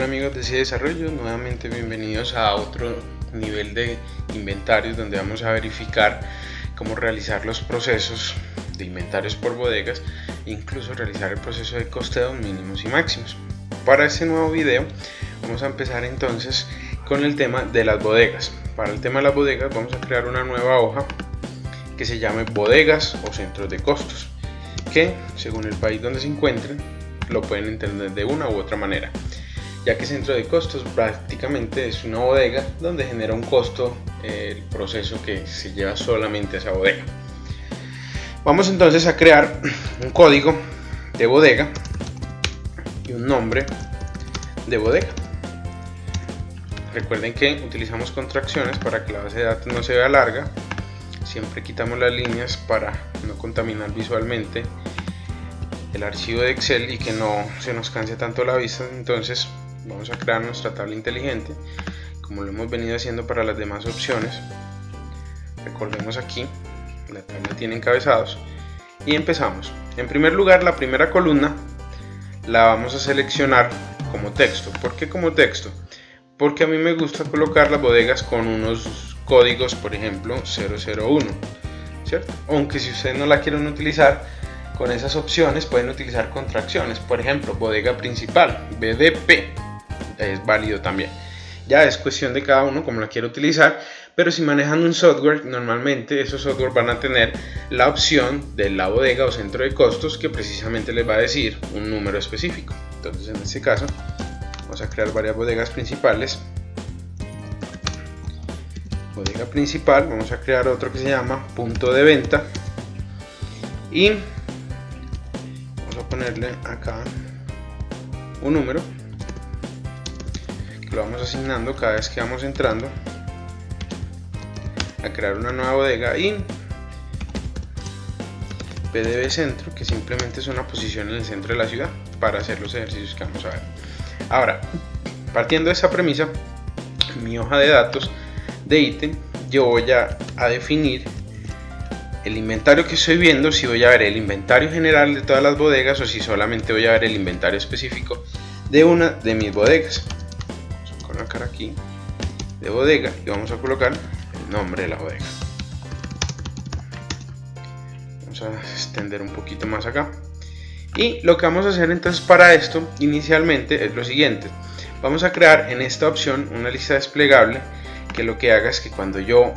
Hola amigos de Desarrollo, nuevamente bienvenidos a otro nivel de inventarios donde vamos a verificar cómo realizar los procesos de inventarios por bodegas e incluso realizar el proceso de costeo mínimos y máximos. Para este nuevo video vamos a empezar entonces con el tema de las bodegas. Para el tema de las bodegas vamos a crear una nueva hoja que se llame bodegas o centros de costos, que según el país donde se encuentren lo pueden entender de una u otra manera, ya que centro de costos prácticamente es una bodega donde genera un costo el proceso que se lleva solamente a esa bodega. Vamos entonces a crear un código de bodega y un nombre de bodega. Recuerden que utilizamos contracciones para que la base de datos no se vea larga. Siempre quitamos las líneas para no contaminar visualmente el archivo de Excel y que no se nos canse tanto la vista. Entonces vamos a crear nuestra tabla inteligente como lo hemos venido haciendo para las demás opciones. Recordemos aquí la tabla tiene encabezados y empezamos. En primer lugar, la primera columna la vamos a seleccionar como texto. ¿Por qué como texto? Porque a mí me gusta colocar las bodegas con unos códigos, por ejemplo 001, ¿cierto? Aunque si ustedes no la quieren utilizar con esas opciones, pueden utilizar contracciones. Por ejemplo, bodega principal, BDP, es válido también. Ya es cuestión de cada uno como la quiera utilizar, pero si manejan un software, normalmente esos software van a tener la opción de la bodega o centro de costos que precisamente les va a decir un número específico. Entonces en este caso vamos a crear varias bodegas principales. Bodega principal, vamos a crear otro que se llama punto de venta y vamos a ponerle acá un número que lo vamos asignando cada vez que vamos entrando a crear una nueva bodega, y PDB centro, que simplemente es una posición en el centro de la ciudad para hacer los ejercicios que vamos a ver. Ahora, partiendo de esa premisa, en mi hoja de datos de ítem yo voy a definir el inventario que estoy viendo, si voy a ver el inventario general de todas las bodegas o si solamente voy a ver el inventario específico de una de mis bodegas. Vamos a colocar aquí de bodega y vamos a colocar el nombre de la bodega. Vamos a extender un poquito más acá. Y lo que vamos a hacer entonces para esto inicialmente es lo siguiente. Vamos a crear en esta opción una lista desplegable que lo que haga es que cuando yo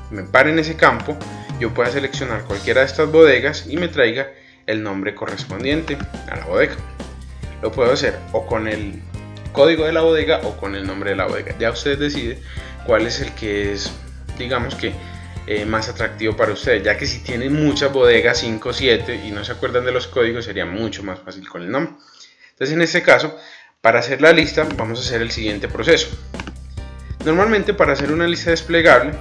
me pare en ese campo yo pueda seleccionar cualquiera de estas bodegas y me traiga el nombre correspondiente a la bodega. Lo puedo hacer o con el código de la bodega o con el nombre de la bodega. Ya ustedes deciden cuál es el que es, digamos que más atractivo para ustedes, ya que si tienen muchas bodegas, 5 o 7 y no se acuerdan de los códigos, sería mucho más fácil con el nombre. Entonces en este caso, para hacer la lista vamos a hacer el siguiente proceso. Normalmente para hacer una lista desplegable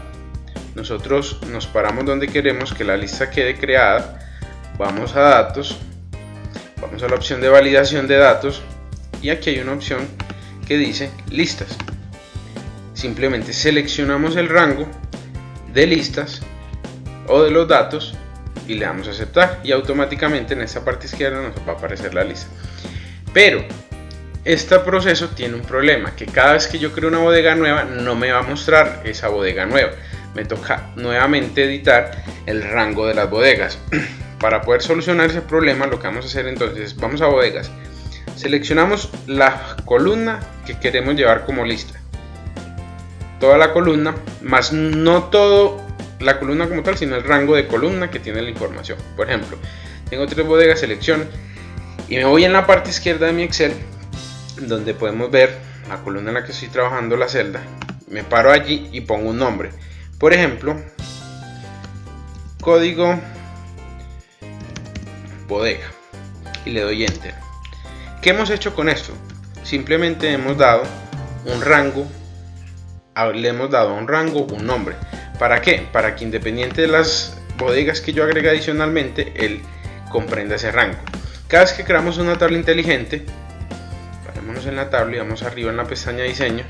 nosotros nos paramos donde queremos que la lista quede creada, vamos a datos, vamos a la opción de validación de datos y aquí hay una opción que dice listas. Simplemente seleccionamos el rango de listas o de los datos y le damos a aceptar y automáticamente en esta parte izquierda nos va a aparecer la lista. Pero este proceso tiene un problema, que cada vez que yo creo una bodega nueva no me va a mostrar esa bodega nueva, me toca nuevamente editar el rango de las bodegas. Para poder solucionar ese problema lo que vamos a hacer entonces, vamos a bodegas, seleccionamos la columna que queremos llevar como lista, toda la columna, más no todo la columna como tal, sino el rango de columna que tiene la información. Por ejemplo, tengo 3 bodegas, selecciono y me voy en la parte izquierda de mi Excel donde podemos ver la columna en la que estoy trabajando, la celda, me paro allí y pongo un nombre, por ejemplo código bodega y le doy enter. ¿Qué hemos hecho con esto? Simplemente hemos dado un rango, le hemos dado a un rango un nombre. ¿Para qué? Para que independiente de las bodegas que yo agregue adicionalmente, él comprenda ese rango. Cada vez que creamos una tabla inteligente, parémonos en la tabla y vamos arriba en la pestaña diseño,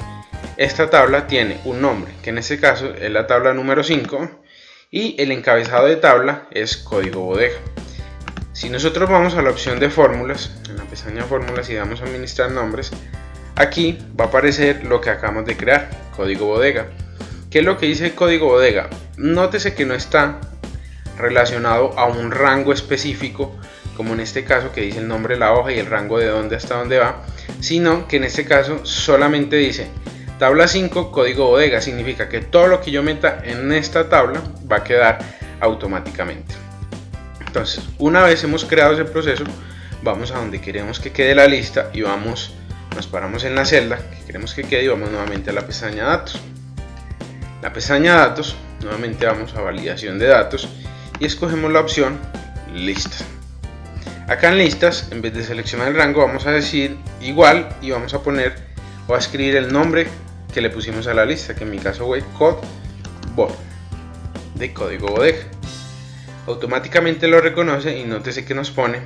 esta tabla tiene un nombre, que en este caso es la tabla número 5 y el encabezado de tabla es código bodega. Si nosotros vamos a la opción de fórmulas, en la pestaña fórmulas y damos a administrar nombres, aquí va a aparecer lo que acabamos de crear, código bodega. ¿Qué es lo que dice el código bodega? Nótese que no está relacionado a un rango específico, como en este caso que dice el nombre de la hoja y el rango de dónde hasta dónde va, sino que en este caso solamente dice tabla 5 código bodega. Significa que todo lo que yo meta en esta tabla va a quedar automáticamente. Entonces, una vez hemos creado ese proceso, vamos a donde queremos que quede la lista y nos paramos en la celda que queremos que quede y vamos nuevamente a la pestaña datos. La pestaña datos, nuevamente vamos a validación de datos y escogemos la opción listas. Acá en listas, en vez de seleccionar el rango, vamos a decir igual y vamos a poner o a escribir el nombre que le pusimos a la lista, que en mi caso fue code de código bodega. Automáticamente lo reconoce y nótese que nos pone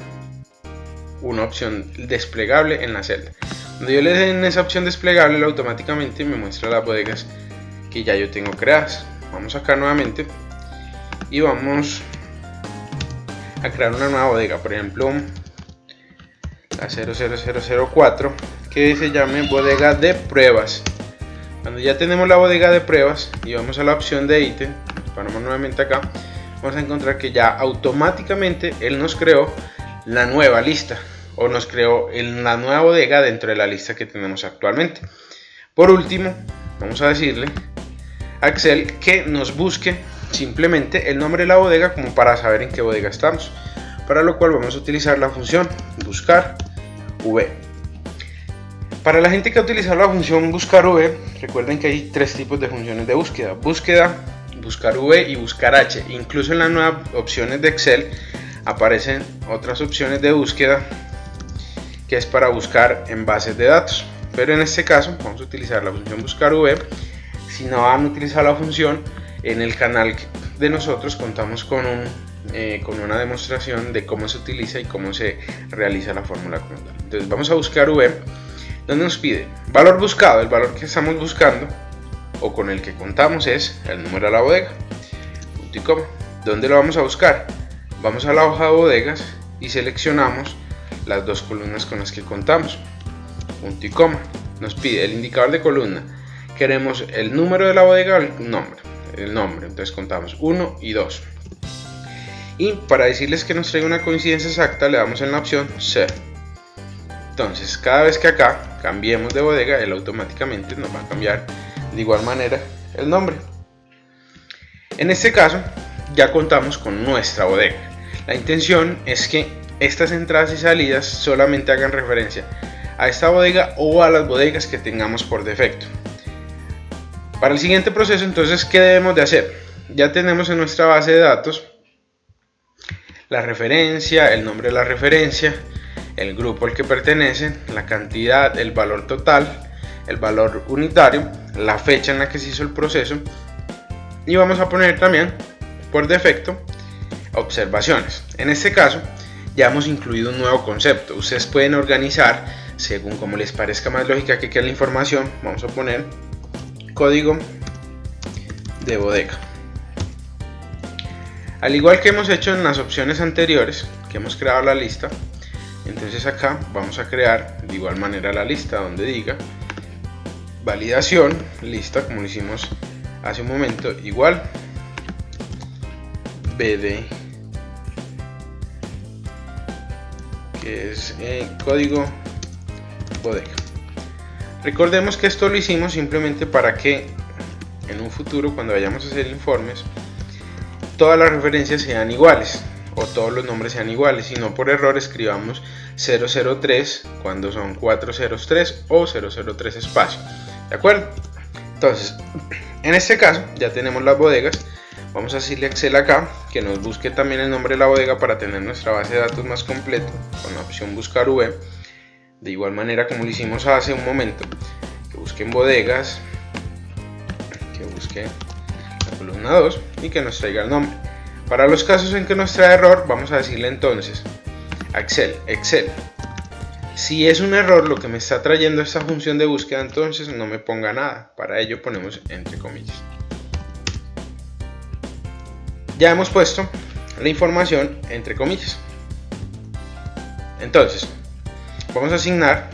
una opción desplegable en la celda. Cuando yo le doy en esa opción desplegable, automáticamente me muestra las bodegas que ya yo tengo creadas. Vamos acá nuevamente y vamos a crear una nueva bodega, por ejemplo la 00004, que se llame bodega de pruebas. Cuando ya tenemos la bodega de pruebas y vamos a la opción de ítem, paramos nuevamente acá, vamos a encontrar que ya automáticamente él nos creó la nueva lista o nos creó la nueva bodega dentro de la lista que tenemos actualmente. Por último, vamos a decirle a Excel que nos busque simplemente el nombre de la bodega como para saber en qué bodega estamos, para lo cual vamos a utilizar la función buscar v. Para la gente que ha utilizado la función buscar v, recuerden que hay tres tipos de funciones de búsqueda: buscar v y buscar h. Incluso en las nuevas opciones de Excel aparecen otras opciones de búsqueda que es para buscar en bases de datos, pero en este caso vamos a utilizar la función buscar v. Si no van a utilizar la función, en el canal de nosotros contamos con una demostración de cómo se utiliza y cómo se realiza la fórmula como tal. Entonces vamos a buscar v, donde nos pide valor buscado. El valor que estamos buscando o con el que contamos es el número de la bodega, punto y coma. ¿Dónde lo vamos a buscar? Vamos a la hoja de bodegas y seleccionamos las dos columnas con las que contamos, punto y coma. Nos pide el indicador de columna. Queremos el número de la bodega o el nombre, entonces contamos 1 y 2. Y para decirles que nos traiga una coincidencia exacta, le damos en la opción 0. Entonces cada vez que acá cambiemos de bodega, él automáticamente nos va a cambiar de igual manera el nombre. En este caso ya contamos con nuestra bodega. La intención es que estas entradas y salidas solamente hagan referencia a esta bodega o a las bodegas que tengamos por defecto. Para el siguiente proceso, entonces, ¿qué debemos de hacer? Ya tenemos en nuestra base de datos la referencia, el nombre de la referencia, el grupo al que pertenece, la cantidad, el valor total, el valor unitario, la fecha en la que se hizo el proceso, y vamos a poner también por defecto observaciones. En este caso ya hemos incluido un nuevo concepto. Ustedes pueden organizar según como les parezca más lógica que quede la información. Vamos a poner código de bodega. Al igual que hemos hecho en las opciones anteriores que hemos creado la lista, entonces acá vamos a crear de igual manera la lista donde diga validación lista, como lo hicimos hace un momento, igual bd, que es código bodega. Recordemos que esto lo hicimos simplemente para que en un futuro, cuando vayamos a hacer informes, todas las referencias sean iguales o todos los nombres sean iguales, y no por error escribamos 003 cuando son 403 o 003 espacio. ¿De acuerdo? Entonces, en este caso ya tenemos las bodegas. Vamos a decirle a Excel acá que nos busque también el nombre de la bodega para tener nuestra base de datos más completa con la opción buscar v. De igual manera como lo hicimos hace un momento, que busquen bodegas, que busque la columna 2 y que nos traiga el nombre. Para los casos en que nos trae error, vamos a decirle entonces a Excel, si es un error lo que me está trayendo esta función de búsqueda, entonces no me ponga nada. Para ello ponemos entre comillas. Ya hemos puesto la información entre comillas. Entonces vamos a asignar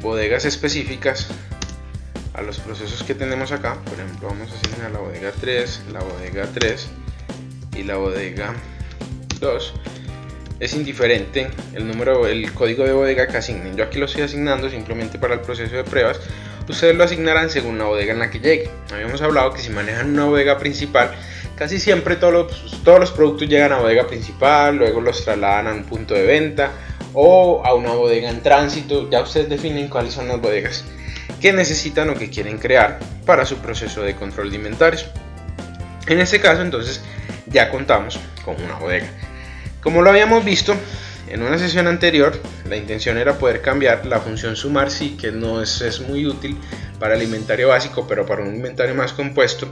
bodegas específicas a los procesos que tenemos acá. Por ejemplo, vamos a asignar la bodega 3, la bodega 3 y la bodega 2. Es indiferente el código de bodega que asignen. Yo aquí lo estoy asignando simplemente para el proceso de pruebas. Ustedes lo asignarán según la bodega en la que llegue. Habíamos hablado que si manejan una bodega principal, casi siempre todos los productos llegan a bodega principal, luego los trasladan a un punto de venta o a una bodega en tránsito. Ya ustedes definen cuáles son las bodegas que necesitan o que quieren crear para su proceso de control de inventarios. En este caso, entonces, ya contamos con una bodega. Como lo habíamos visto en una sesión anterior, la intención era poder cambiar la función sumar sí, que no es muy útil para el inventario básico, pero para un inventario más compuesto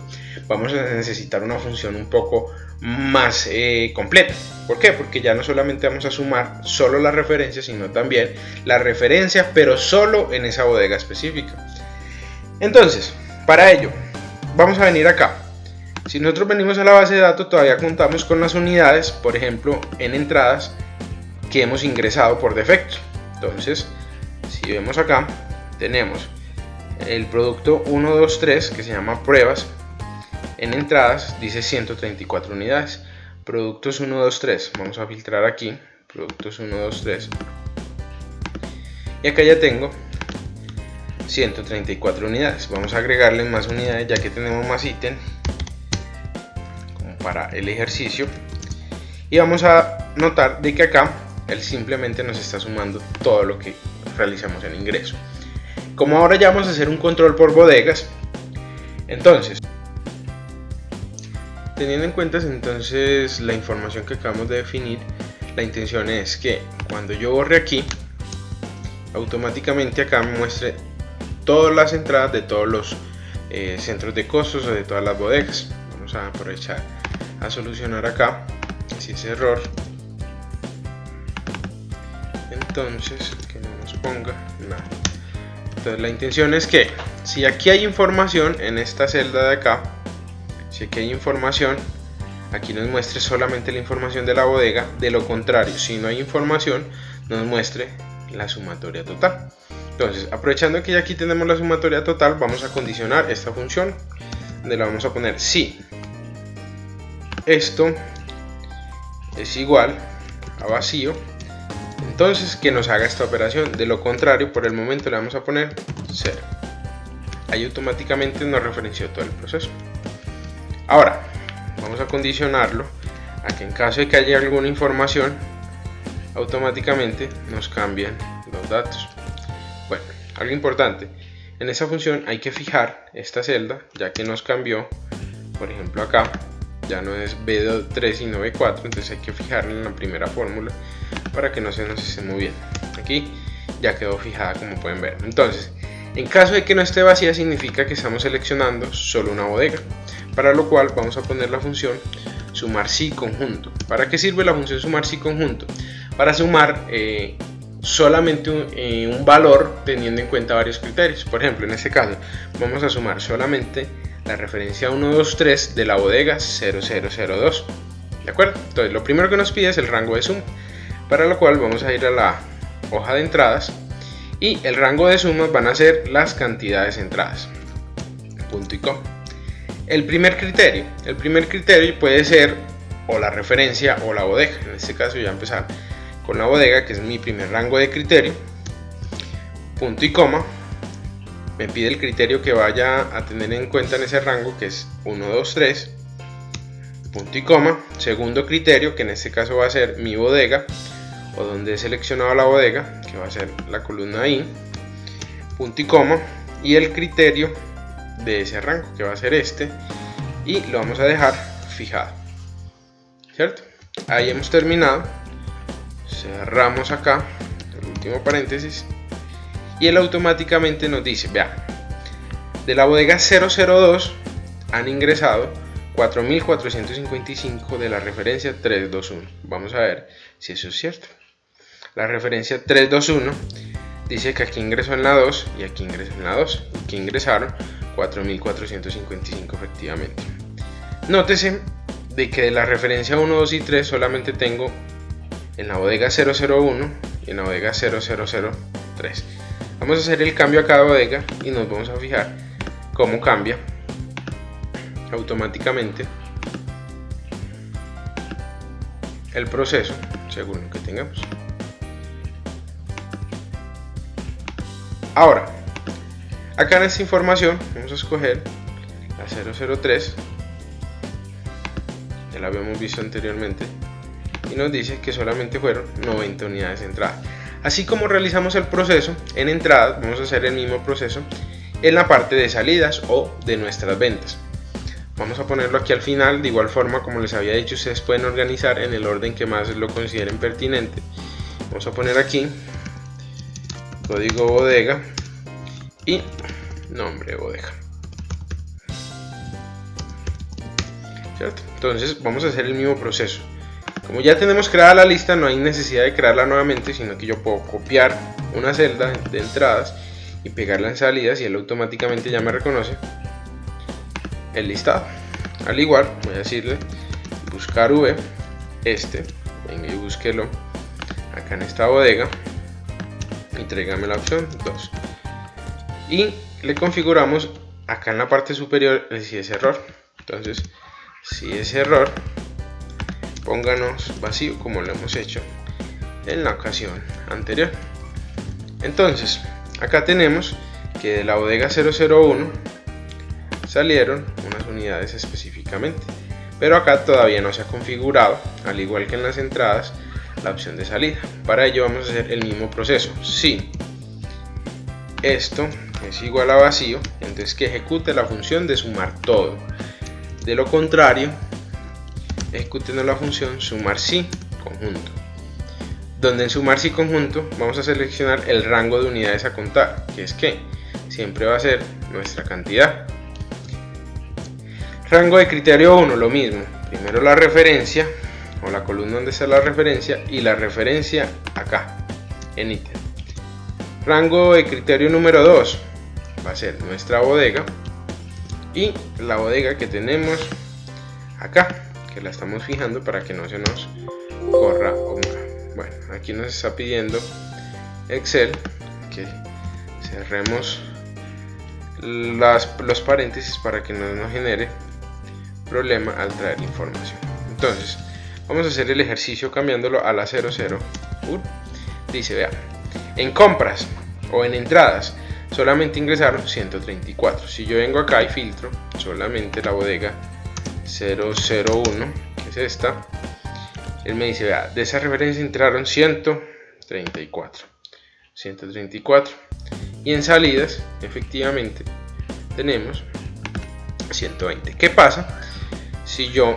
vamos a necesitar una función un poco más completa. ¿Por qué? Porque ya no solamente vamos a sumar solo la referencia, sino también la referencia, pero solo en esa bodega específica. Entonces, para ello, vamos a venir acá. Si nosotros venimos a la base de datos, todavía contamos con las unidades, por ejemplo, en entradas que hemos ingresado por defecto. Entonces, si vemos acá, tenemos el producto 1, 2, 3, que se llama pruebas. En entradas dice 134 unidades. Productos 1, 2, 3. Vamos a filtrar aquí. Productos 1, 2, 3. Y acá ya tengo 134 unidades. Vamos a agregarle más unidades ya que tenemos más ítem como para el ejercicio. Y vamos a notar de que acá él simplemente nos está sumando todo lo que realizamos en ingreso. Como ahora ya vamos a hacer un control por bodegas, entonces, teniendo en cuenta entonces la información que acabamos de definir, la intención es que cuando yo borre aquí, automáticamente acá me muestre todas las entradas de todos los centros de costos o de todas las bodegas. Vamos a aprovechar a solucionar acá si es error. Entonces, que no nos ponga nada. Entonces la intención es que si aquí hay información en esta celda de acá, si aquí hay información, aquí nos muestre solamente la información de la bodega. De lo contrario, si no hay información, nos muestre la sumatoria total. Entonces, aprovechando que ya aquí tenemos la sumatoria total, vamos a condicionar esta función, donde le vamos a poner si esto es igual a vacío, entonces que nos haga esta operación. De lo contrario, por el momento le vamos a poner 0. Ahí automáticamente nos referenció todo el proceso. Ahora vamos a condicionarlo a que en caso de que haya alguna información, automáticamente nos cambian los datos. Bueno, algo importante, en esa función hay que fijar esta celda, ya que nos cambió. Por ejemplo, acá ya no es B3 sino B4, entonces hay que fijarla en la primera fórmula para que no se nos esté moviendo. Aquí ya quedó fijada, como pueden ver. Entonces, en caso de que no esté vacía, significa que estamos seleccionando solo una bodega, para lo cual vamos a poner la función sumar si conjunto. ¿Para qué sirve la función sumar si conjunto? Para sumar solamente un valor teniendo en cuenta varios criterios. Por ejemplo, en este caso vamos a sumar solamente la referencia 123 de la bodega 0002. ¿De acuerdo? Entonces lo primero que nos pide es el rango de suma, para lo cual vamos a ir a la hoja de entradas y el rango de sumas van a ser las cantidades entradas. Punto y coma. El primer criterio puede ser o la referencia o la bodega. En este caso voy a empezar con la bodega, que es mi primer rango de criterio. Punto y coma. Me pide el criterio que vaya a tener en cuenta en ese rango, que es 1, 2, 3. Punto y coma. Segundo criterio, que en este caso va a ser mi bodega, o donde he seleccionado la bodega, que va a ser la columna ahí. Punto y coma. Y el criterio de ese rango, que va a ser este, y lo vamos a dejar fijado, ¿cierto? Ahí hemos terminado. Cerramos acá el último paréntesis y él automáticamente nos dice, vean, de la bodega 002 han ingresado 4.455 de la referencia 321. Vamos a ver si eso es cierto. La referencia 321 dice que aquí ingresó en la 2 y aquí ingresó en la 2. Aquí ingresaron 4.455 efectivamente. Nótese de que de la referencia 1, 2 y 3 solamente tengo en la bodega 001 y en la bodega 0003. Vamos a hacer el cambio a cada bodega y nos vamos a fijar cómo cambia automáticamente el proceso según lo que tengamos. Ahora, acá en esta información vamos a escoger la 003, ya la habíamos visto anteriormente, y nos dice que solamente fueron 90 unidades de entrada. Así como realizamos el proceso en entradas, vamos a hacer el mismo proceso en la parte de salidas o de nuestras ventas. Vamos a ponerlo aquí al final. De igual forma, como les había dicho, ustedes pueden organizar en el orden que más lo consideren pertinente. Vamos a poner aquí código bodega y nombre de bodega, ¿cierto? Entonces vamos a hacer el mismo proceso. Como ya tenemos creada la lista, no hay necesidad de crearla nuevamente, sino que yo puedo copiar una celda de entradas y pegarla en salidas y él automáticamente ya me reconoce el listado. Al igual, voy a decirle buscar V, venga y búsquelo acá en esta bodega y tráigame la opción 2 y le configuramos acá en la parte superior el si es error. Entonces, si es error, pónganos vacío como lo hemos hecho en la ocasión anterior. Entonces, acá tenemos que de la bodega 001 salieron unas unidades específicamente, pero acá todavía no se ha configurado, al igual que en las entradas, la opción de salida. Para ello vamos a hacer el mismo proceso. Si esto es igual a vacío, entonces que ejecute la función de sumar todo. De lo contrario, ejecuten la función sumar si conjunto, donde en sumar si conjunto vamos a seleccionar el rango de unidades a contar, que es que siempre va a ser nuestra cantidad. Rango de criterio 1, lo mismo, primero la referencia o la columna donde está la referencia y la referencia acá en ítem. Rango de criterio número 2 va a ser nuestra bodega y la bodega que tenemos acá, que la estamos fijando para que no se nos corra una. Bueno, aquí nos está pidiendo Excel que cerremos los paréntesis para que no nos genere problema al traer información. Entonces vamos a hacer el ejercicio cambiándolo a la 00. Dice, vea, en compras o en entradas solamente ingresaron 134. Si yo vengo acá y filtro solamente la bodega 001, que es esta, él me dice, vea, de esa referencia entraron 134 y en salidas efectivamente tenemos 120. ¿Qué pasa si yo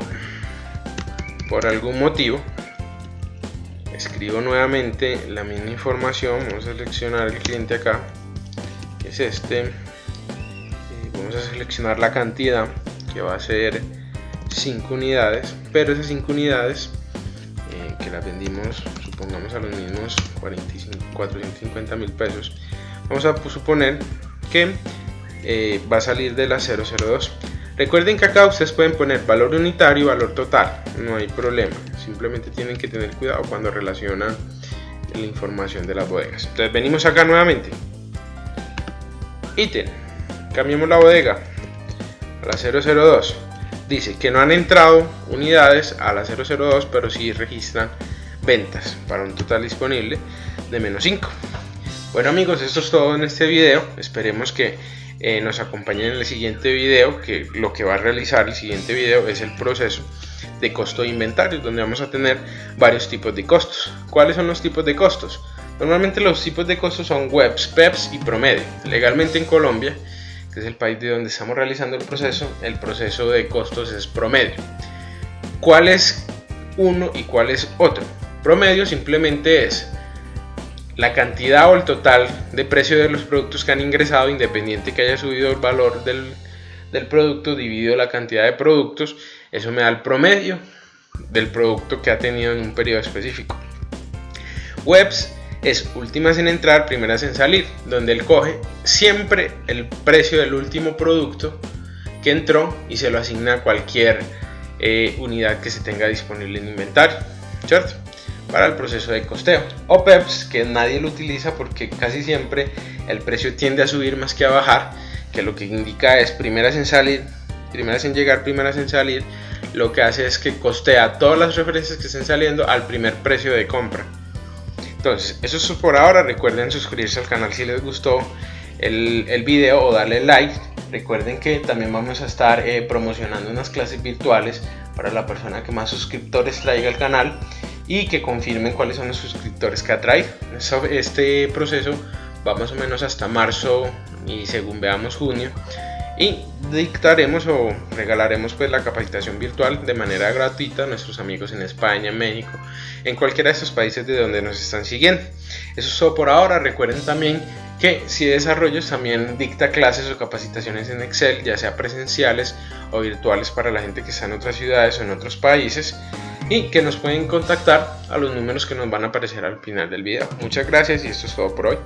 por algún motivo escribo nuevamente la misma información? Vamos a seleccionar el cliente acá, que es este, vamos a seleccionar la cantidad, que va a ser 5 unidades, pero esas 5 unidades que las vendimos, supongamos a los mismos 450.000 pesos, vamos a suponer que va a salir de la 002. Recuerden que acá ustedes pueden poner valor unitario y valor total, no hay problema, simplemente tienen que tener cuidado cuando relacionan la información de las bodegas. Entonces venimos acá nuevamente, ítem, cambiamos la bodega a la 002, dice que no han entrado unidades a la 002, pero sí registran ventas para un total disponible de -5. Bueno amigos, esto es todo en este video, esperemos que nos acompañen en el siguiente video, que lo que va a realizar el siguiente video es el proceso de costo de inventario, donde vamos a tener varios tipos de costos. ¿Cuáles son los tipos de costos? Normalmente los tipos de costos son webs, PEPs y promedio. Legalmente en Colombia, que es el país de donde estamos realizando el proceso de costos es promedio. ¿Cuál es uno y cuál es otro? Promedio simplemente es la cantidad o el total de precio de los productos que han ingresado, independiente que haya subido el valor del producto dividido la cantidad de productos, eso me da el promedio del producto que ha tenido en un periodo específico. Webs es últimas en entrar, primeras en salir, donde él coge siempre el precio del último producto que entró y se lo asigna a cualquier unidad que se tenga disponible en inventario, ¿cierto? para el proceso de costeo. OPEPS, que nadie lo utiliza porque casi siempre el precio tiende a subir más que a bajar, que lo que indica es primeras en salir, primeras en llegar, primeras en salir. Lo que hace es que costea todas las referencias que estén saliendo al primer precio de compra. Entonces, eso es por ahora. Recuerden suscribirse al canal si les gustó el video o darle like. Recuerden que también vamos a estar promocionando unas clases virtuales para la persona que más suscriptores traiga al canal y que confirmen cuáles son los suscriptores que atrae. Este proceso va más o menos hasta marzo y según veamos junio, y dictaremos o regalaremos pues la capacitación virtual de manera gratuita a nuestros amigos en España, México, en cualquiera de estos países de donde nos están siguiendo. Eso es todo por ahora. Recuerden también que Si Desarrollos también dicta clases o capacitaciones en Excel, ya sea presenciales o virtuales para la gente que está en otras ciudades o en otros países, y que nos pueden contactar a los números que nos van a aparecer al final del video. Muchas gracias y esto es todo por hoy.